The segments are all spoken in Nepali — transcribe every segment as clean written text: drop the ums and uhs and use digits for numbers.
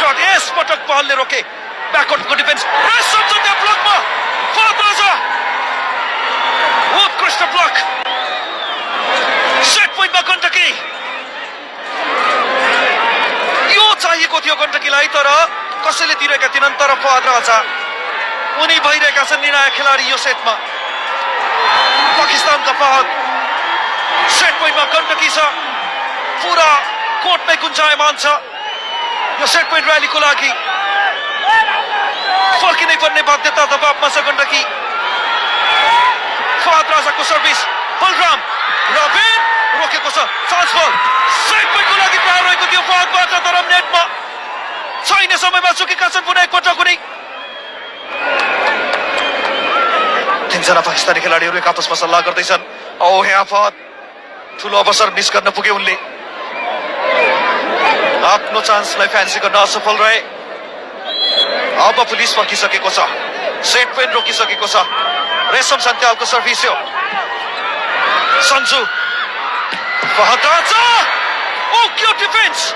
shot यस पटक बलले रोके ब्याकवर्डको डिफेन्स रेसम छ त्यहाँ ब्लकमा फहद राजा उत्कृष्ट ब्लक सेट पोइन्टमा गण्डकी यो चाहिएको थियो गण्डकीलाई तर कसैले दिइरहेका थिएनन् तर फहद राजा उनी भइरहेका छन् निर्णायक खेलाडी यो सेटमा पाकिस्तानका फहद सेट पोइन्टमा गण्डकी छ पुरा कोर्टमै गुन्जायमान छ यो सेट पोइन्ट र्यालीको लागि फर्किनै पर्ने बाध्यता दबावमा छ गण्डकी फहद राजाको सर्भिस बलराम रबिन रोकेको छ चान्स बल सेट पोइन्टको लागि तयार रहेको थियो फहदबाट तर नेटमा छैन समयमा चुकेका छन् पुनः एकपटक कुनै तीनजना पाकिस्तानी खेलाडीहरू एक आपसमा सल्लाह गर्दैछन् औ यहाँ फहद ठुलो अवसर मिस गर्न पुगे उनले आफ्नो चान्सलाई फ्यान्सी गर्न असफल रहे अब पुलिस फर्किसकेको छ सेट पोइन्ट रोकिसकेको छ रेशम सन्त्यालको सर्भिस हो सन्जु फहद राजा ओ क्यू डिफेन्स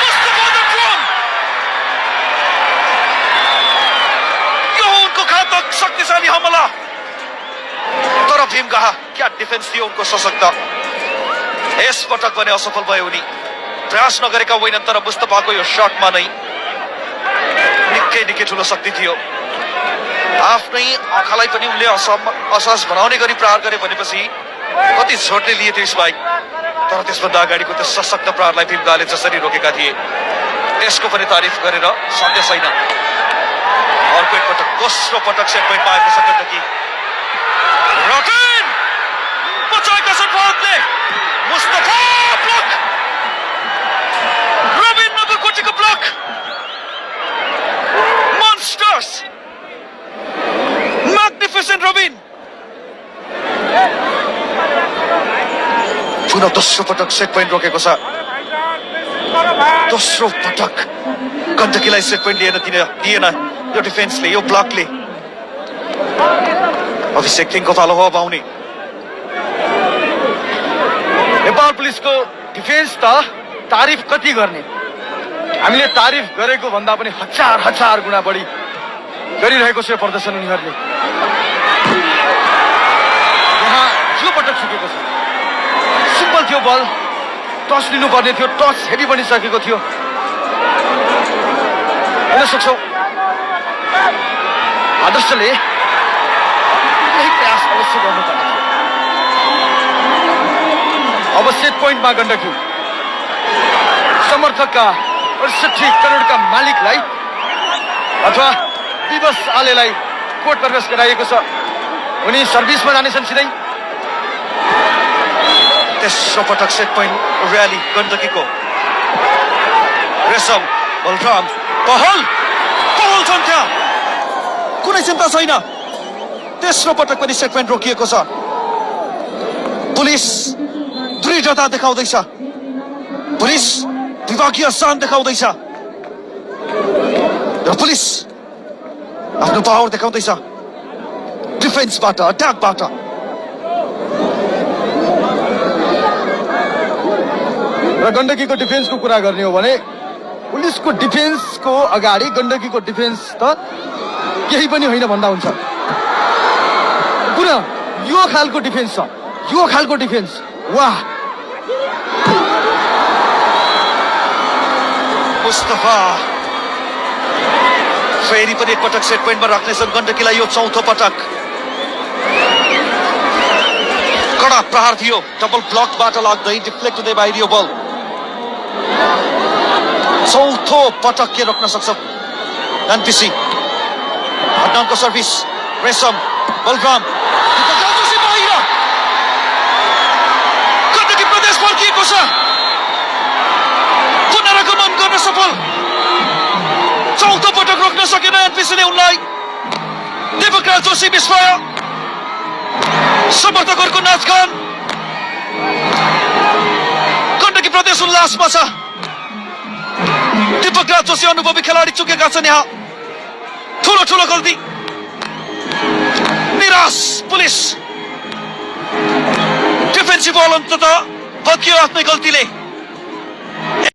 मुस्तफा द ड्रम यो उनको घातक शक्तिशाली हमला तर भीमगाह क्या डिफेन्स थियो उनको सशक्त यस पटक पनि असफल भयो उनी प्रयास नगरेका होइनन् तर मुस्तफाको यो शटमा नै निकै ठुलो शक्ति थियो आफ्नै आँखालाई पनि उनले असहज बनाउने गरी प्रहार गरे भनेपछि कति झोटले लिए थियो यसलाई तर त्यसभन्दा अगाडिको त्यो सशक्त प्रहारलाई भीमगाहले जसरी रोकेका थिए त्यसको पनि तारिफ गरेर सत्य छैन अर्को एकपटक दोस्रो पटक सेट पोइन्टमा आएको छ गण्डकी रबिन बचाएका छन् फहदले मुस्तफा ब्लक रबिन नगरकोटीको ब्लक मन्स्टर्स म्याग्निफिसेन्ट रबिन पुनः दोस्रो पटक सेट पोइन्ट रोकेको छ दोस्रो पटक गण्डकीलाई सेट पोइन्ट दिएन यो डिफेन्सले यो ब्लकले अभिषेक किङको पालो हो अब आउने नेपाल पुलिसको डिफेन्स त तारिफ कति गर्ने हामीले तारिफ गरेको भन्दा पनि हजार गुणा बढी गरिरहेको छ प्रदर्शन उनीहरूले यहाँ जो पटक छुटेको छ सिम्पल थियो बल टच लिनुपर्ने थियो टच हेभी बनिसकेको थियो हेर्न सक्छौ आदर्शले यही प्रयास अवश्य गर्नुपर्ने थियो अब सेट पोइन्टमा गण्डकी समर्थकका 68 करोडका मालिकलाई अथवा विवश आलेलाई कोर्ट प्रवेश गराइएको छ उनी सर्भिसमा जानेछन् सिधै तेस्रो पटक सेट पोइन्ट र्याली गण्डकीको रेशम बलराम पहल छन् त्यहाँ कुनै चिन्ता छैन तेस्रो पटक पनि सेट पोइन्ट रोकिएको छ पुलिस दृढता देखाउँदैछ पुलिस विभागीय शान देखाउँदैछ र पुलिस आफ्नो पावर देखाउँदैछ डिफेन्सबाट अट्याकबाट र गण्डकीको डिफेन्सको कुरा गर्ने हो भने पुलिसको डिफेन्सको अगाडि गण्डकीको डिफेन्स त केही पनि होइन भन्दा हुन्छ पुनः यो खालको डिफेन्स छ यो खालको डिफेन्स वाह मुस्तफा फेरि पनि एकपटक सेट पोइन्टमा राख्नेछन् गण्डकीलाई यो चौथो पटक कडा प्रहार थियो डबल ब्लकबाट लाग्दै डिफ्लेक्ट हुँदै बाहिरियो बल चौथो पटक के रोक्न सक्छ एनपीसी अड्डानको सर्भिस रेशम बलराम गण्डकी प्रदेश फर्किएको छ पुनरागमन गर्न सफल चौथो पटक रोक्न सकेन एनपीसीले उनलाई देवकराज जोशी विस्मय समर्थकहरूको नाचगान गण्डकी प्रदेश उल्लासमा छ देवकराज जोशी अनुभवी खेलाडी चुकेका छन् यहाँ ठुलो गल्ती निराश पुलिस डिफेन्सिभ बल अन्ततः भत्कियो आफ्नै गल्तीले